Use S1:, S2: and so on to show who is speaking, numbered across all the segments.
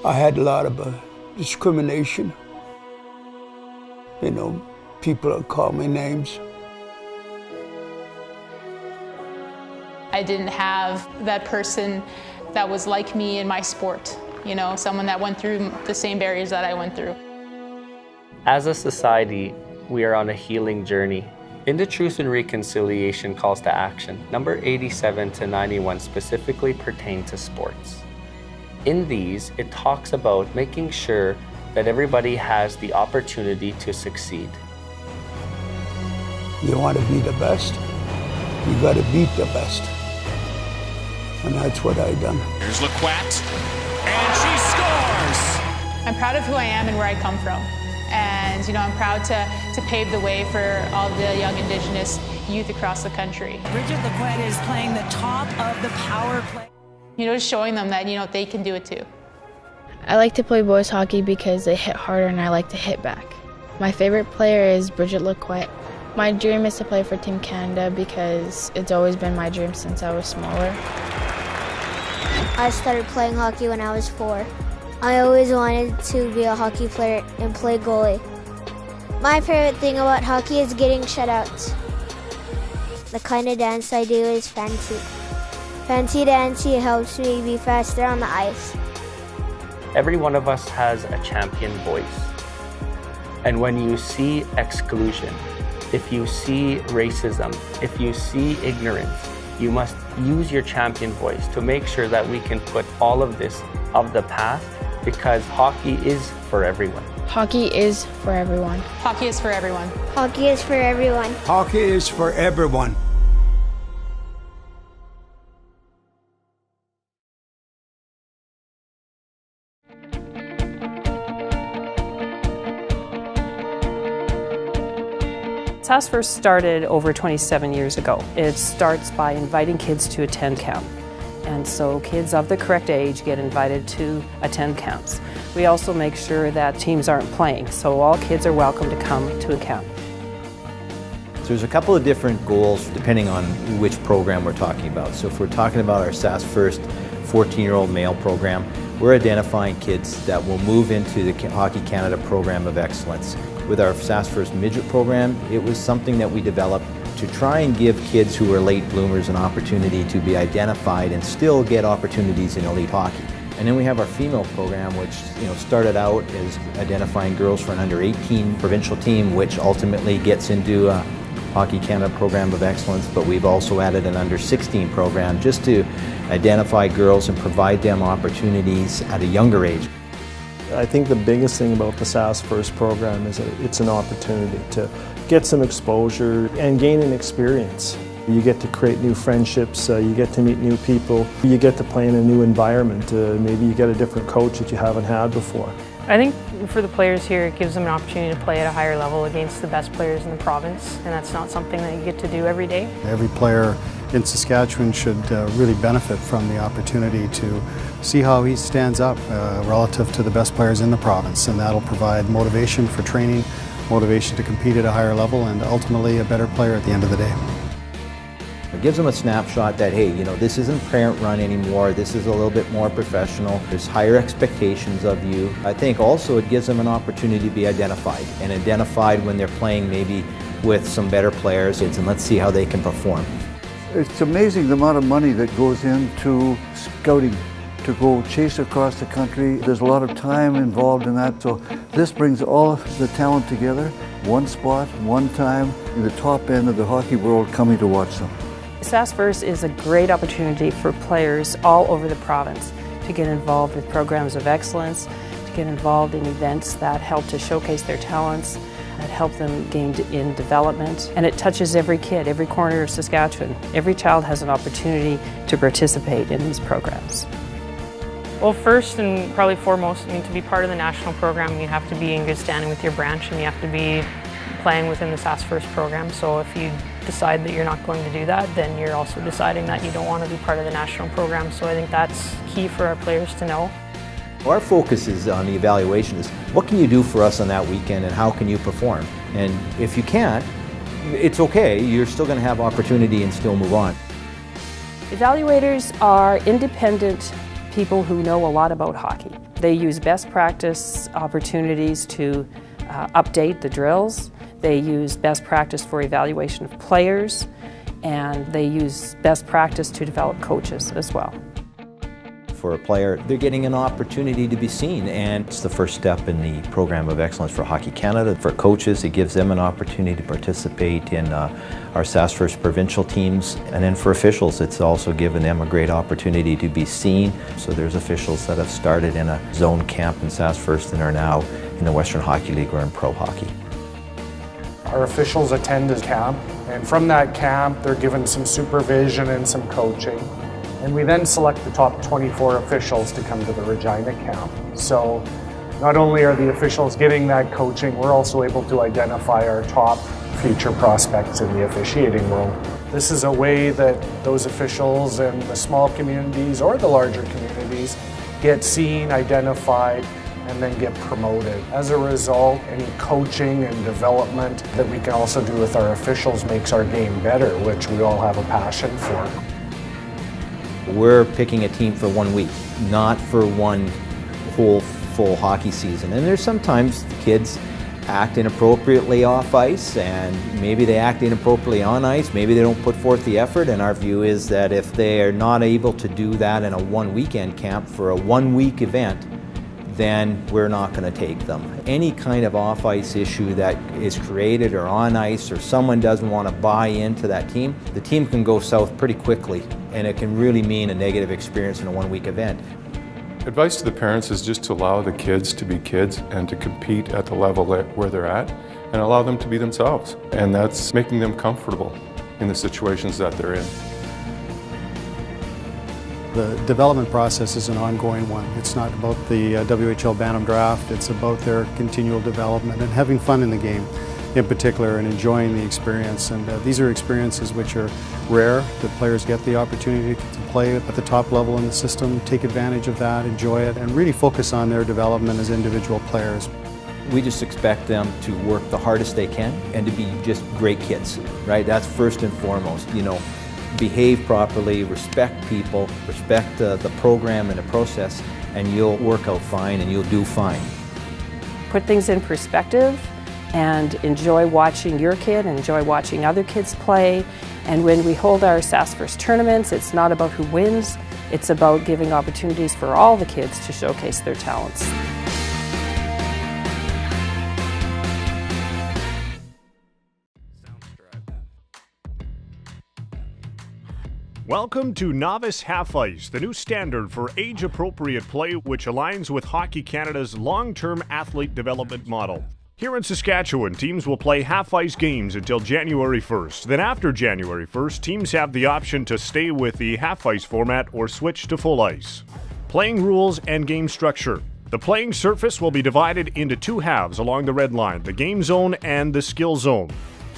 S1: I had a lot of discrimination. You know, people would call me names.
S2: I didn't have that person that was like me in my sport, you know, someone that went through the same barriers that I went through.
S3: As a society, we are on a healing journey. In the Truth and Reconciliation Calls to Action, number 87 to 91 specifically pertain to sports. In these, it talks about making sure that everybody has the opportunity to succeed.
S1: You want to be the best, you got to beat the best. And that's what I done.
S4: Here's Laquette, and she scores!
S2: I'm proud of who I am and where I come from. And you know, I'm proud to pave the way for all the young Indigenous youth across the country.
S5: Bridget Laquette is playing the top of the power play.
S2: You know, just showing them that, you know, they can do it too.
S6: I like to play boys hockey because they hit harder and I like to hit back. My favorite player is Bridget Laquette. My dream is to play for Team Canada because it's always been my dream since I was smaller.
S7: I started playing hockey when I was 4. I always wanted to be a hockey player and play goalie. My favorite thing about hockey is getting shutouts. The kind of dance I do is fancy. Fancy dancing helps me be faster on the ice.
S3: Every one of us has a champion voice. And when you see exclusion, if you see racism, if you see ignorance, you must use your champion voice to make sure that we can put all of this of the past, because hockey is for everyone.
S6: Hockey is for everyone.
S2: Hockey is for everyone.
S7: Hockey is for everyone.
S1: Hockey is for everyone.
S8: Sask first started over 27 years ago. It starts by inviting kids to attend camp. And so kids of the correct age get invited to attend camps. We also make sure that teams aren't playing, so all kids are welcome to come to a camp.
S9: So there's a couple of different goals depending on which program we're talking about. So if we're talking about our Sask First 14-year-old male program, we're identifying kids that will move into the Hockey Canada Program of Excellence. With our Sask First Midget program, it was something that we developed to try and give kids who are late bloomers an opportunity to be identified and still get opportunities in elite hockey. And then we have our female program, which started out as identifying girls for an under-18 provincial team, which ultimately gets into a Hockey Canada Program of Excellence, but we've also added an under-16 program just to identify girls and provide them opportunities at a younger age.
S10: I think the biggest thing about the Sask First program is that it's an opportunity to get some exposure and gain an experience. You get to create new friendships, you get to meet new people, you get to play in a new environment. Maybe you get a different coach that you haven't had before.
S11: I think for the players here, it gives them an opportunity to play at a higher level against the best players in the province, and that's not something that you get to do every day.
S12: Every player in Saskatchewan should really benefit from the opportunity to see how he stands up relative to the best players in the province, and that'll provide motivation for training, motivation to compete at a higher level, and ultimately a better player at the end of the day.
S9: It gives them a snapshot that, hey, this isn't parent run anymore, this is a little bit more professional, there's higher expectations of you. I think also it gives them an opportunity to be identified, and identified when they're playing maybe with some better players, and let's see how they can perform.
S13: It's amazing the amount of money that goes into scouting to go chase across the country. There's a lot of time involved in that, so this brings all the talent together, one spot, one time, in the top end of the hockey world coming to watch them.
S8: Sask First is a great opportunity for players all over the province to get involved with programs of excellence, to get involved in events that help to showcase their talents, that help them gain in development. And it touches every kid, every corner of Saskatchewan. Every child has an opportunity to participate in these programs.
S11: Well, first and probably foremost, to be part of the national program, you have to be in good standing with your branch and you have to be playing within the Sask First program. So if you decide that you're not going to do that, then you're also deciding that you don't want to be part of the national program. So I think that's key for our players to know.
S9: Our focus is on the evaluation is what can you do for us on that weekend and how can you perform? And if you can't, it's okay, you're still going to have opportunity and still move on.
S8: Evaluators are independent people who know a lot about hockey. They use best practice opportunities to update the drills. They use best practice for evaluation of players, and they use best practice to develop coaches as well.
S9: For a player, they're getting an opportunity to be seen, and it's the first step in the Program of Excellence for Hockey Canada. For coaches, it gives them an opportunity to participate in our Sask First provincial teams, and then for officials, it's also given them a great opportunity to be seen. So there's officials that have started in a zone camp in Sask First and are now in the Western Hockey League or in pro hockey.
S14: Our officials attend a camp, and from that camp, they're given some supervision and some coaching. And we then select the top 24 officials to come to the Regina camp. So not only are the officials getting that coaching, we're also able to identify our top future prospects in the officiating world. This is a way that those officials in the small communities or the larger communities get seen, identified, and then get promoted. As a result, any coaching and development that we can also do with our officials makes our game better, which we all have a passion for.
S9: We're picking a team for 1 week, not for one whole full hockey season. And there's sometimes the kids act inappropriately off ice, and maybe they act inappropriately on ice, maybe they don't put forth the effort, and our view is that if they are not able to do that in a one weekend camp for a 1 week event, then we're not going to take them. Any kind of off-ice issue that is created or on ice, or someone doesn't want to buy into that team, the team can go south pretty quickly, and it can really mean a negative experience in a 1 week event.
S15: Advice to the parents is just to allow the kids to be kids and to compete at the level where they're at, and allow them to be themselves. And that's making them comfortable in the situations that they're in.
S12: The development process is an ongoing one. It's not about the WHL Bantam draft, it's about their continual development and having fun in the game in particular and enjoying the experience. And these are experiences which are rare, that players get the opportunity to play at the top level in the system, take advantage of that, enjoy it, and really focus on their development as individual players.
S9: We just expect them to work the hardest they can and to be just great kids, right? That's first and foremost, you know. Behave properly, respect people, respect the program and the process, and you'll work out fine and you'll do fine.
S8: Put things in perspective and enjoy watching your kid and enjoy watching other kids play. And when we hold our Sask First tournaments, it's not about who wins, it's about giving opportunities for all the kids to showcase their talents.
S16: Welcome to Novice Half Ice, the new standard for age-appropriate play which aligns with Hockey Canada's long-term athlete development model. Here in Saskatchewan, teams will play half-ice games until January 1st. Then after January 1st, teams have the option to stay with the half-ice format or switch to full ice. Playing rules and game structure. The playing surface will be divided into two halves along the red line, the game zone and the skill zone.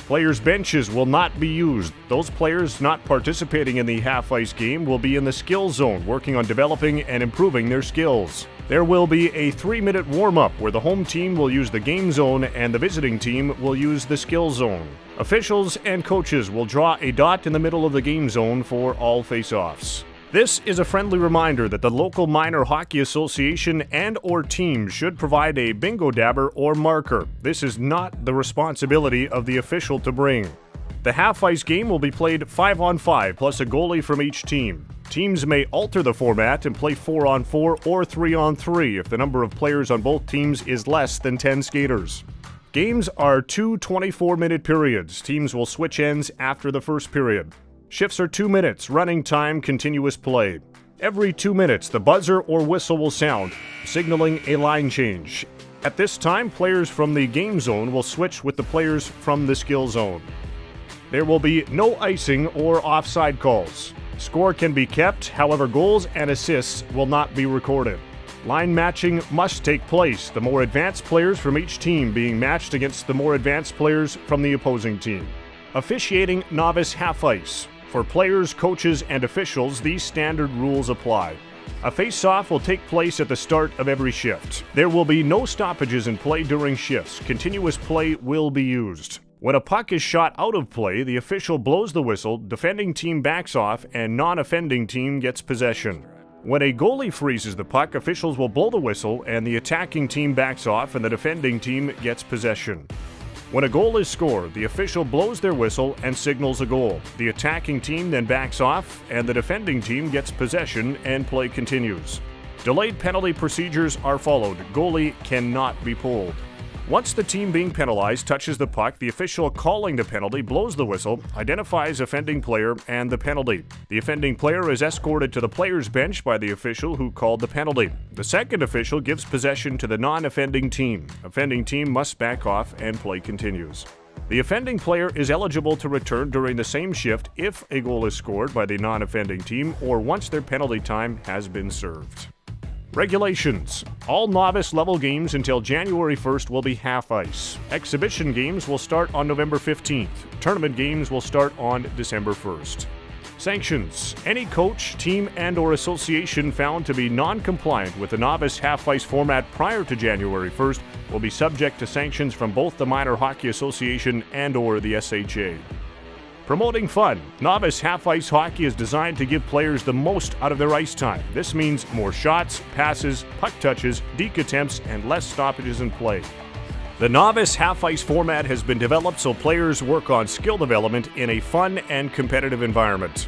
S16: Players' benches will not be used. Those players not participating in the half-ice game will be in the skill zone, working on developing and improving their skills. There will be a 3-minute warm-up where the home team will use the game zone and the visiting team will use the skill zone. Officials and coaches will draw a dot in the middle of the game zone for all face-offs. This is a friendly reminder that the local minor hockey association and/or team should provide a bingo dabber or marker. This is not the responsibility of the official to bring. The half-ice game will be played 5-on-5 plus a goalie from each team. Teams may alter the format and play 4-on-4 or 3-on-3 if the number of players on both teams is less than 10 skaters. Games are 2 24-minute periods. Teams will switch ends after the first period. Shifts are 2 minutes, running time, continuous play. Every 2 minutes, the buzzer or whistle will sound, signaling a line change. At this time, players from the game zone will switch with the players from the skill zone. There will be no icing or offside calls. Score can be kept, however, goals and assists will not be recorded. Line matching must take place, the more advanced players from each team being matched against the more advanced players from the opposing team. Officiating novice half-ice. For players, coaches, and officials, these standard rules apply. A face-off will take place at the start of every shift. There will be no stoppages in play during shifts. Continuous play will be used. When a puck is shot out of play, the official blows the whistle, defending team backs off, and non-offending team gets possession. When a goalie freezes the puck, officials will blow the whistle and the attacking team backs off and the defending team gets possession. When a goal is scored, the official blows their whistle and signals a goal. The attacking team then backs off and the defending team gets possession and play continues. Delayed penalty procedures are followed. Goalie cannot be pulled. Once the team being penalized touches the puck, the official calling the penalty blows the whistle, identifies offending player and the penalty. The offending player is escorted to the player's bench by the official who called the penalty. The second official gives possession to the non-offending team. Offending team must back off and play continues. The offending player is eligible to return during the same shift if a goal is scored by the non-offending team or once their penalty time has been served. Regulations. All novice level games until January 1st will be half ice. Exhibition games will start on November 15th. Tournament games will start on December 1st. Sanctions. Any coach, team, and/or association found to be non-compliant with the novice half ice format prior to January 1st will be subject to sanctions from both the Minor Hockey Association and/or the SHA. Promoting fun. Novice half-ice hockey is designed to give players the most out of their ice time. This means more shots, passes, puck touches, deke attempts, and less stoppages in play. The novice half-ice format has been developed so players work on skill development in a fun and competitive environment.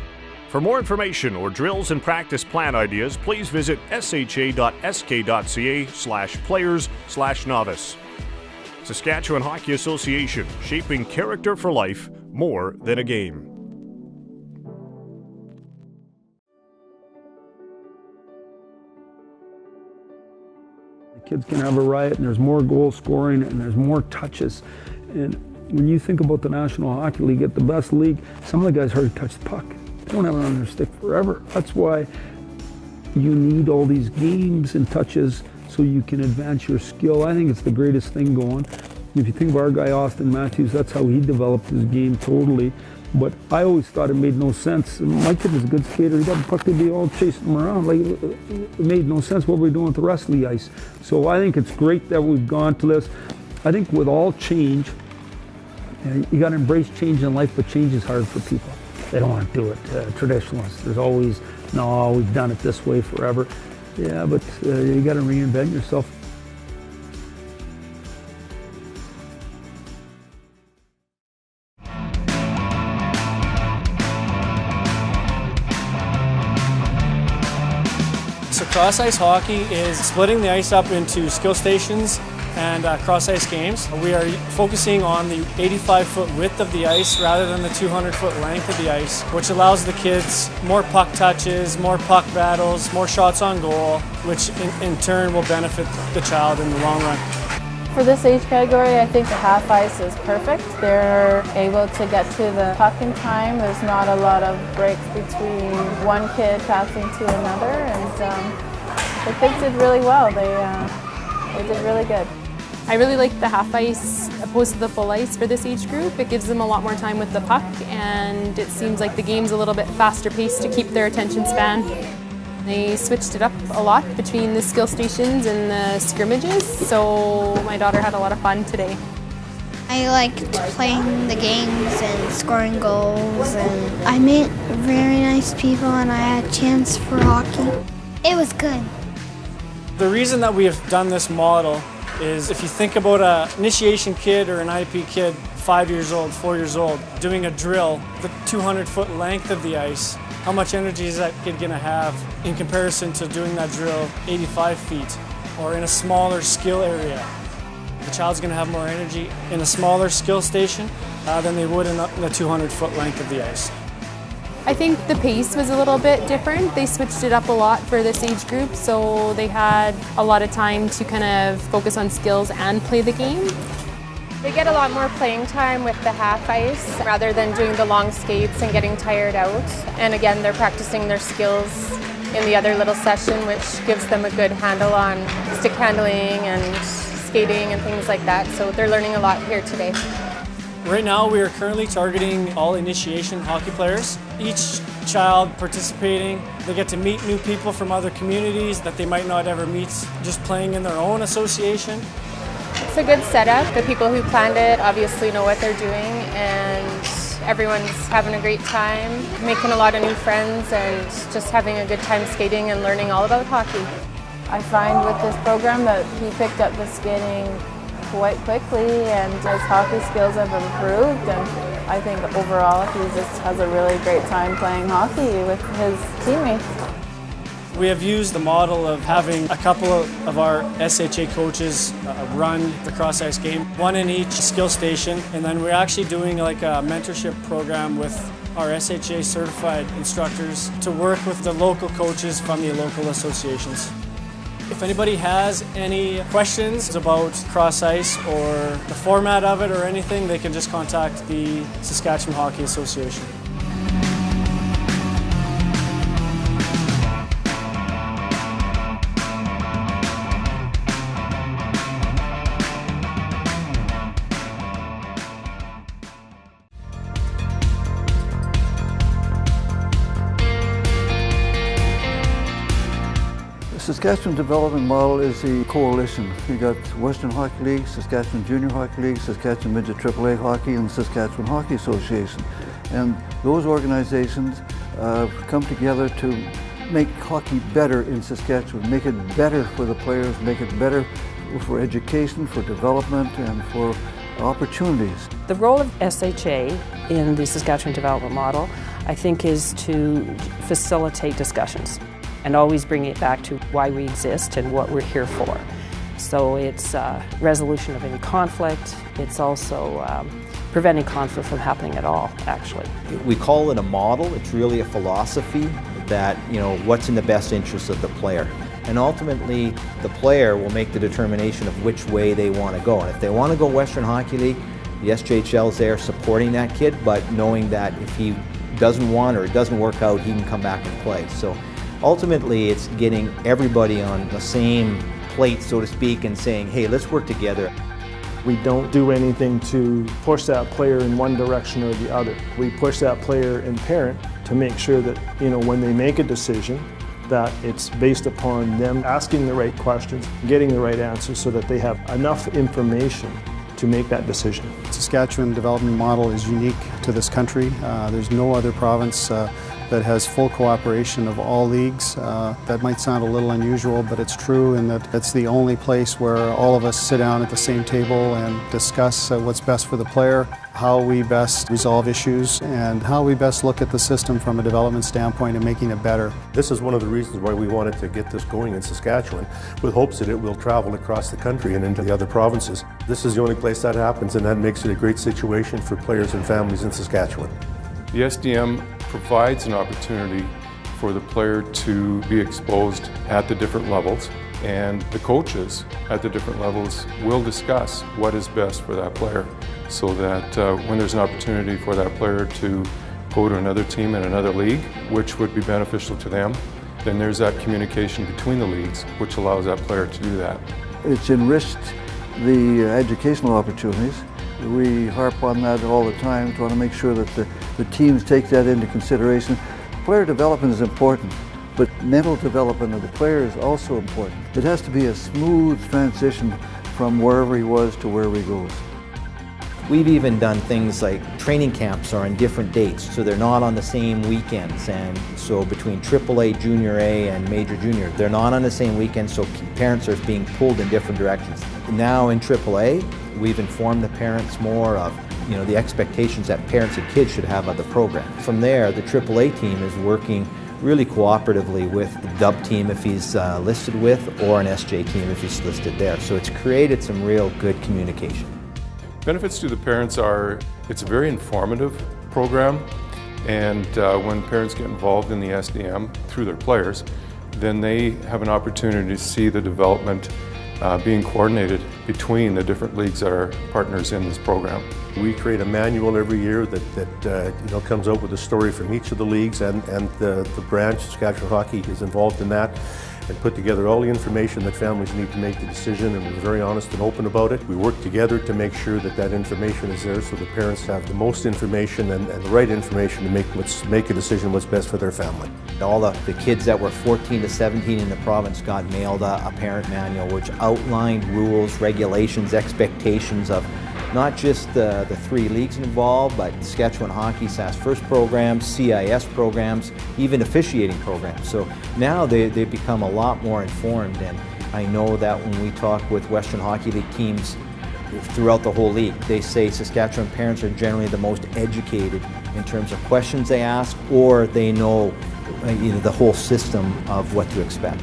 S16: For more information or drills and practice plan ideas, please visit sha.sk.ca/players/novice. Saskatchewan Hockey Association, shaping character for life more than a game.
S17: The kids can have a riot and there's more goal scoring and there's more touches. And when you think about the National Hockey League, at the best league, some of the guys hardly touch the puck. They don't have it on their stick forever. That's why you need all these games and touches so you can advance your skill. I think it's the greatest thing going. If you think of our guy Austin Matthews, that's how he developed his game totally. But I always thought it made no sense. My kid was a good skater. He got the puck, they'd be all chasing him around. Like, it made no sense what we're doing with the rest of the ice. So I think it's great that we've gone to this. I think with all change, you got to embrace change in life, but change is hard for people. They don't want to do it. Traditionalists, there's always, no, we've done it this way forever. Yeah, but you got to reinvent yourself.
S18: So cross-ice hockey is splitting the ice up into skill stations and cross-ice games. We are focusing on the 85-foot width of the ice rather than the 200-foot length of the ice, which allows the kids more puck touches, more puck battles, more shots on goal, which in turn will benefit the child in the long run.
S6: For this age category, I think the half ice is perfect. They're able to get to the puck in time. There's not a lot of breaks between one kid passing to another, and the kids did really well. They did really good.
S2: I really like the half ice opposed to the full ice for this age group. It gives them a lot more time with the puck, and it seems like the game's a little bit faster paced to keep their attention span. They switched it up a lot between the skill stations and the scrimmages, so my daughter had a lot of fun today.
S7: I liked playing the games and scoring goals, and I met very nice people and I had a chance for hockey. It was good.
S18: The reason that we have done this model is if you think about an initiation kid or an IP kid, 5 years old, 4 years old, doing a drill, the 200-foot length of the ice, how much energy is that kid going to have in comparison to doing that drill 85 feet or in a smaller skill area? The child's going to have more energy in a smaller skill station than they would in the 200-foot length of the ice.
S2: I think the pace was a little bit different. They switched it up a lot for this age group, so they had a lot of time to kind of focus on skills and play the game.
S19: They get a lot more playing time with the half ice rather than doing the long skates and getting tired out. And again, they're practicing their skills in the other little session, which gives them a good handle on stick handling and skating and things like that. So they're learning a lot here today.
S18: Right now we are currently targeting all initiation hockey players. Each child participating, they get to meet new people from other communities that they might not ever meet just playing in their own association.
S19: It's a good setup. The people who planned it obviously know what they're doing, and Everyone's having a great time, making a lot of new friends, and just having a good time skating and learning all about hockey.
S20: I find with this program that he picked up the skating quite quickly and his hockey skills have improved, and I think overall he just has a really great time playing hockey with his teammates.
S18: We have used the model of having a couple of our SHA coaches run the cross-ice game, one in each skill station, and then we're actually doing like a mentorship program with our SHA certified instructors to work with the local coaches from the local associations. If anybody has any questions about cross-ice or the format of it or anything, they can just contact the Saskatchewan Hockey Association.
S13: The Saskatchewan Development Model is the coalition. We got Western Hockey League, Saskatchewan Junior Hockey League, Saskatchewan Midget AAA Hockey, and Saskatchewan Hockey Association. And those organizations come together to make hockey better in Saskatchewan, make it better for the players, make it better for education, for development, and for opportunities.
S8: The role of SHA in the Saskatchewan Development Model, I think, is to facilitate discussions and always bring it back to why we exist and what we're here for. So it's resolution of any conflict. It's also preventing conflict from happening at all, actually.
S9: We call it a model. It's really a philosophy that, what's in the best interest of the player. And ultimately, the player will make the determination of which way they want to go. And if they want to go Western Hockey League, the SJHL is there supporting that kid, but knowing that if he doesn't want or it doesn't work out, he can come back and play. So ultimately, it's getting everybody on the same plate, so to speak, and saying, hey, let's work together.
S10: We don't do anything to push that player in one direction or the other. We push that player and parent to make sure that, when they make a decision, that it's based upon them asking the right questions, getting the right answers so that they have enough information to make that decision.
S12: Saskatchewan Development Model is unique to this country. There's no other province that has full cooperation of all leagues. That might sound a little unusual, but it's true in that it's the only place where all of us sit down at the same table and discuss what's best for the player, how we best resolve issues, and how we best look at the system from a development standpoint and making it better.
S21: This is one of the reasons why we wanted to get this going in Saskatchewan, with hopes that it will travel across the country and into the other provinces. This is the only place that happens, and that makes it a great situation for players and families in Saskatchewan.
S15: The SDM provides an opportunity for the player to be exposed at the different levels, and the coaches at the different levels will discuss what is best for that player, so that when there's an opportunity for that player to go to another team in another league, which would be beneficial to them, then there's that communication between the leagues, which allows that player to do that.
S13: It's enriched the educational opportunities. We harp on that all the time, trying to make sure that the teams take that into consideration. Player development is important, but mental development of the player is also important. It has to be a smooth transition from wherever he was to wherever he goes.
S9: We've even done things like training camps are on different dates, so they're not on the same weekends. And so between AAA, Junior A, and Major Junior, they're not on the same weekend, so parents are being pulled in different directions. Now in AAA, we've informed the parents more of the expectations that parents and kids should have of the program. From there, the AAA team is working really cooperatively with the Dub team if he's listed with, or an SJ team if he's listed there. So it's created some real good communication.
S15: Benefits to the parents are, it's a very informative program, and when parents get involved in the SDM through their players, then they have an opportunity to see the development being coordinated between the different leagues that are partners in this program.
S21: We create a manual every year that comes out with a story from each of the leagues, and the branch, Saskatchewan Hockey, is involved in that, and put together all the information that families need to make the decision, and we're very honest and open about it. We work together to make sure that that information is there so the parents have the most information and the right information to make a decision what's best for their family.
S9: All the kids that were 14 to 17 in the province got mailed a parent manual which outlined rules, regulations, expectations of not just the 3 leagues involved, but Saskatchewan Hockey, Sask First programs, CIS programs, even officiating programs. So now they've become a lot more informed, and I know that when we talk with Western Hockey League teams throughout the whole league, they say Saskatchewan parents are generally the most educated in terms of questions they ask, or they know the whole system of what to expect.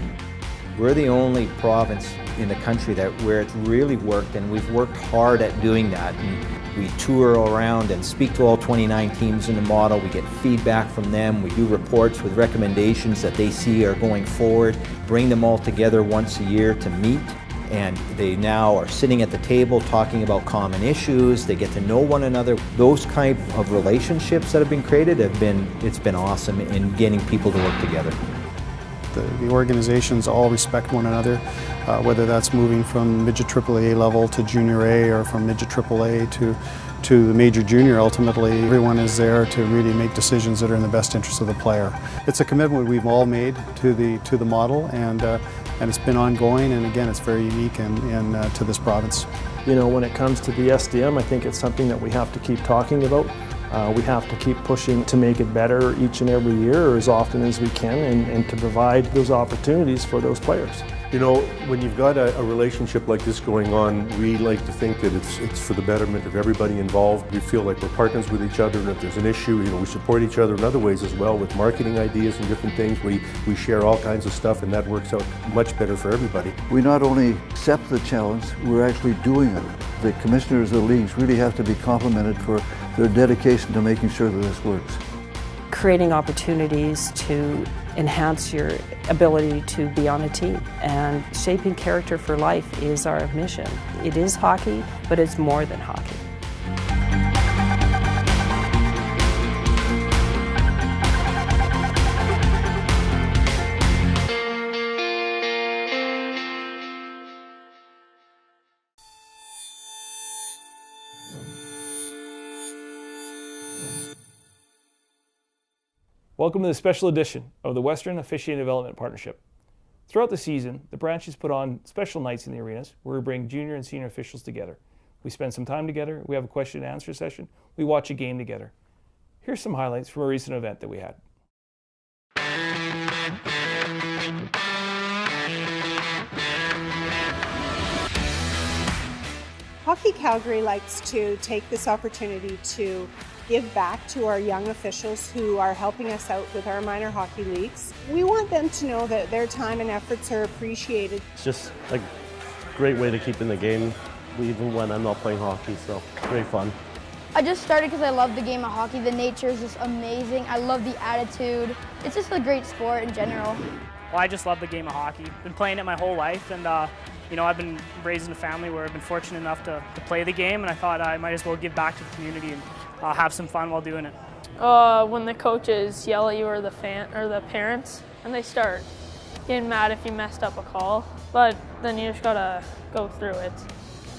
S9: We're the only province in the country where it's really worked, and we've worked hard at doing that. And we tour around and speak to all 29 teams in the model. We get feedback from them. We do reports with recommendations that they see are going forward, bring them all together once a year to meet. And they now are sitting at the table talking about common issues. They get to know one another. Those type of relationships that have been created it's been awesome in getting people to work together.
S12: The organizations all respect one another, whether that's moving from midget AAA level to junior A, or from midget AAA to the major junior. Ultimately, everyone is there to really make decisions that are in the best interest of the player. It's a commitment we've all made to the model, and it's been ongoing, and again, it's very unique to this province.
S10: You know, when it comes to the SDM, I think it's something that we have to keep talking about. We have to keep pushing to make it better each and every year, or as often as we can, and to provide those opportunities for those players.
S21: You know, when you've got a relationship like this going on, we like to think that it's for the betterment of everybody involved. We feel like we're partners with each other, and if there's an issue, you know, we support each other in other ways as well, with marketing ideas and different things. We share all kinds of stuff, and that works out much better for everybody.
S13: We not only accept the challenge, we're actually doing it. The commissioners of the leagues really have to be complimented for their dedication to making sure that this works.
S8: Creating opportunities to enhance your ability to be on a team, and shaping character for life is our mission. It is hockey, but it's more than hockey.
S4: Welcome to the special edition of the Western Officiating Development Partnership. Throughout the season, the branches put on special nights in the arenas where we bring junior and senior officials together. We spend some time together, we have a question and answer session, we watch a game together. Here's some highlights from a recent event that we had.
S22: Hockey Calgary likes to take this opportunity to give back to our young officials who are helping us out with our minor hockey leagues. We want them to know that their time and efforts are appreciated.
S23: It's just a great way to keep in the game, even when I'm not playing hockey, so great fun.
S24: I just started because I love the game of hockey. The nature is just amazing. I love the attitude. It's just a great sport in general.
S25: Well, I just love the game of hockey. Been playing it my whole life, and you know, I've been raised in a family where I've been fortunate enough to play the game, and I thought I might as well give back to the community and have some fun while doing it.
S26: When the coaches yell at you, or the parents, and they start getting mad if you messed up a call, but then you just gotta go through it,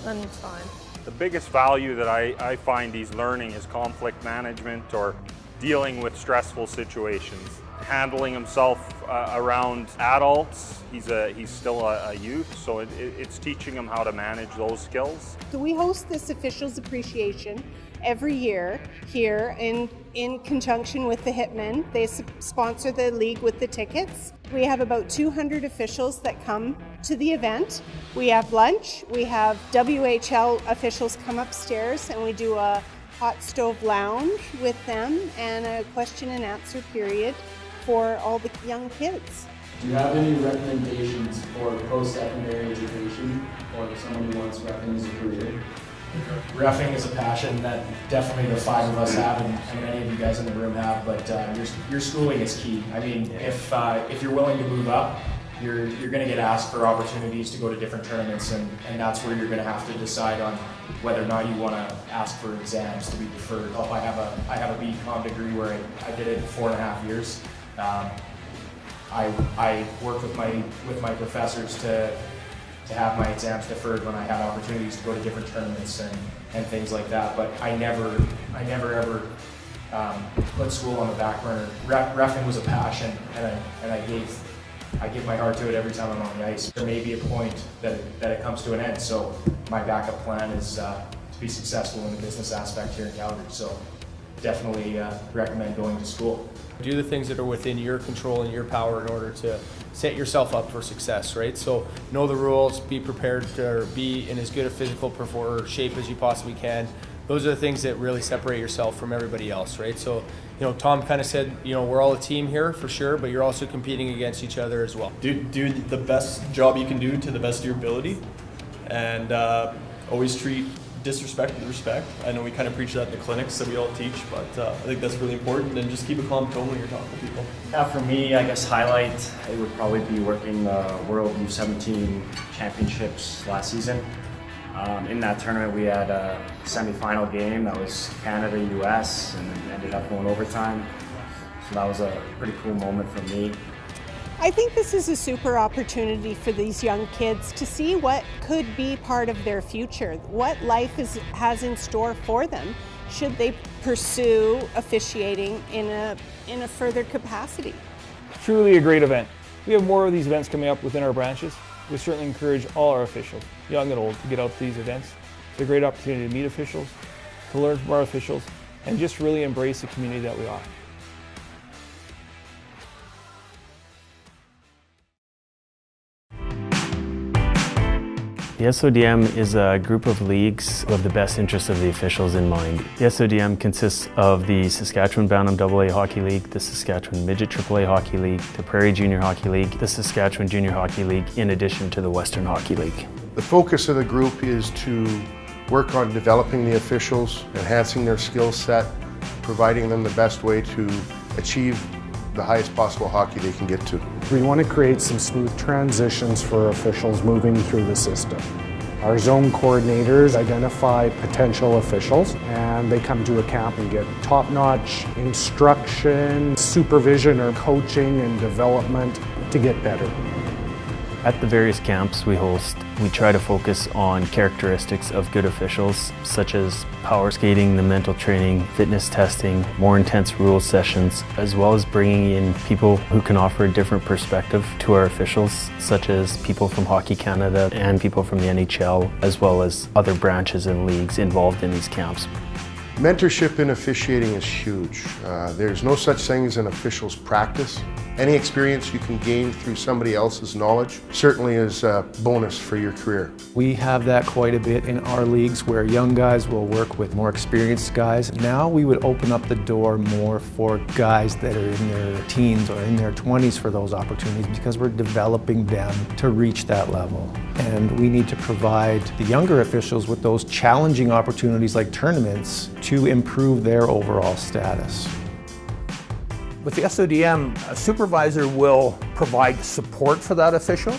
S26: then it's fine.
S27: The biggest value that I find he's learning is conflict management, or dealing with stressful situations. Handling himself around adults. He's still a youth, so it's teaching him how to manage those skills.
S22: So we host this Officials Appreciation every year here in conjunction with the Hitmen. They sponsor the league with the tickets. We have about 200 officials that come to the event. We have lunch. We have WHL officials come upstairs, and we do a hot stove lounge with them and a question and answer period for all the young kids.
S28: Do you have any recommendations for post-secondary education or someone who wants reffing as a career? Reffing is a passion that definitely the 5 of us have, and many of you guys in the room have, but your schooling is key. I mean, if you're willing to move up, you're going to get asked for opportunities to go to different tournaments, and that's where you're going to have to decide on whether or not you want to ask for exams to be deferred. I have a BCom degree where I did it in 4.5 years. I worked with my professors to have my exams deferred when I had opportunities to go to different tournaments and things like that. But I never ever put school on the back burner. Reffing was a passion, and I give my heart to it every time I'm on the ice. There may be a point that it comes to an end, so my backup plan is to be successful in the business aspect here in Calgary. So definitely recommend going to school.
S1: Do the things that are within your control and your power in order to set yourself up for success, right? So know the rules, be prepared to be in as good a physical shape as you possibly can. Those are the things that really separate yourself from everybody else, right? So, you know, Tom kind of said, you know, we're all a team here for sure, but you're also competing against each other as well.
S3: Do the best job you can do to the best of your ability, and always treat disrespect with respect. I know we kind of preach that in the clinics that we all teach, but I think that's really important, and just keep a calm tone when you're talking to people.
S28: Yeah, for me, I guess highlight, it would probably be working the World U17 Championships last season. In that tournament, we had a semi-final game that was Canada-US, and it ended up going overtime. So that was a pretty cool moment for me.
S22: I think this is a super opportunity for these young kids to see what could be part of their future, what life has in store for them should they pursue officiating in a further capacity.
S4: Truly a great event. We have more of these events coming up within our branches. We certainly encourage all our officials, young and old, to get out to these events. It's a great opportunity to meet officials, to learn from our officials, and just really embrace the community that we are.
S5: The SODM is a group of leagues with the best interests of the officials in mind. The SODM consists of the Saskatchewan Bantam AA Hockey League, the Saskatchewan Midget AAA Hockey League, the Prairie Junior Hockey League, the Saskatchewan Junior Hockey League, in addition to the Western Hockey League.
S21: The focus of the group is to work on developing the officials, enhancing their skill set, providing them the best way to achieve the highest possible hockey they can get to.
S10: We want to create some smooth transitions for officials moving through the system. Our zone coordinators identify potential officials, and they come to a camp and get top-notch instruction, supervision or coaching and development to get better.
S5: At the various camps we host, we try to focus on characteristics of good officials, such as power skating, the mental training, fitness testing, more intense rules sessions, as well as bringing in people who can offer a different perspective to our officials, such as people from Hockey Canada and people from the NHL, as well as other branches and leagues involved in these camps.
S21: Mentorship in officiating is huge. There's no such thing as an official's practice. Any experience you can gain through somebody else's knowledge certainly is a bonus for your career.
S6: We have that quite a bit in our leagues where young guys will work with more experienced guys. Now we would open up the door more for guys that are in their teens or in their 20s for those opportunities, because we're developing them to reach that level. And we need to provide the younger officials with those challenging opportunities like tournaments to improve their overall status.
S11: With the SODM, a supervisor will provide support for that official,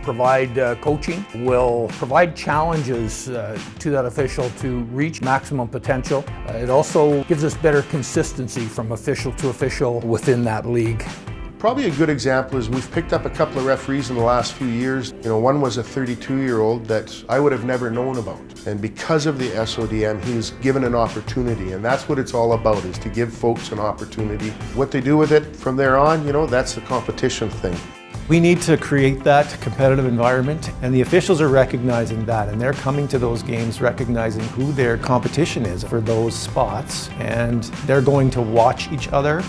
S11: provide coaching, will provide challenges to that official to reach maximum potential. It also gives us better consistency from official to official within that league.
S21: Probably a good example is we've picked up a couple of referees in the last few years. You know, one was a 32-year-old that I would have never known about. And because of the SODM, he was given an opportunity. And that's what it's all about, is to give folks an opportunity. What they do with it from there on, you know, that's the competition thing.
S6: We need to create that competitive environment, and the officials are recognizing that, and they're coming to those games recognizing who their competition is for those spots, and they're going to watch each other,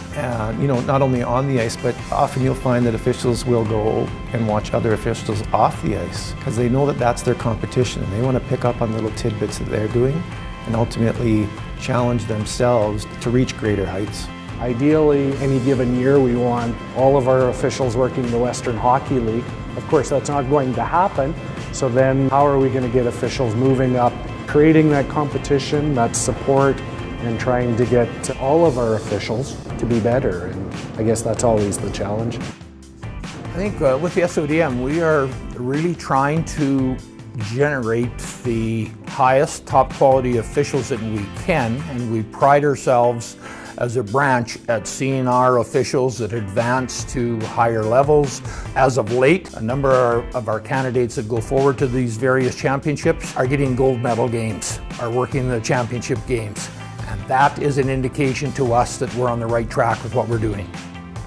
S6: you know, not only on the ice, but often you'll find that officials will go and watch other officials off the ice because they know that that's their competition, and they want to pick up on little tidbits that they're doing and ultimately challenge themselves to reach greater heights.
S10: Ideally, any given year, we want all of our officials working the Western Hockey League. Of course, that's not going to happen. So then how are we going to get officials moving up, creating that competition, that support, and trying to get all of our officials to be better? And I guess that's always the challenge.
S11: I think with the SODM, we are really trying to generate the highest top quality officials that we can, and we pride ourselves as a branch at seeing our officials that advance to higher levels. As of late, a number of our candidates that go forward to these various championships are getting gold medal games, are working the championship games. And that is an indication to us that we're on the right track with what we're doing.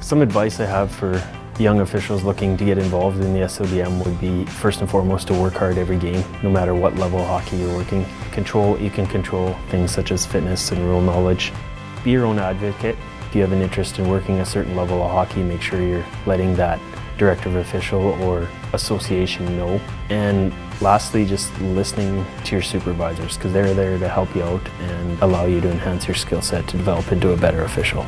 S5: Some advice I have for young officials looking to get involved in the SODM would be first and foremost to work hard every game, no matter what level of hockey you're working. Control what you can control, things such as fitness and rule knowledge. Be your own advocate. If you have an interest in working a certain level of hockey, make sure you're letting that director of official or association know. And lastly, just listening to your supervisors, because they're there to help you out and allow you to enhance your skill set to develop into a better official.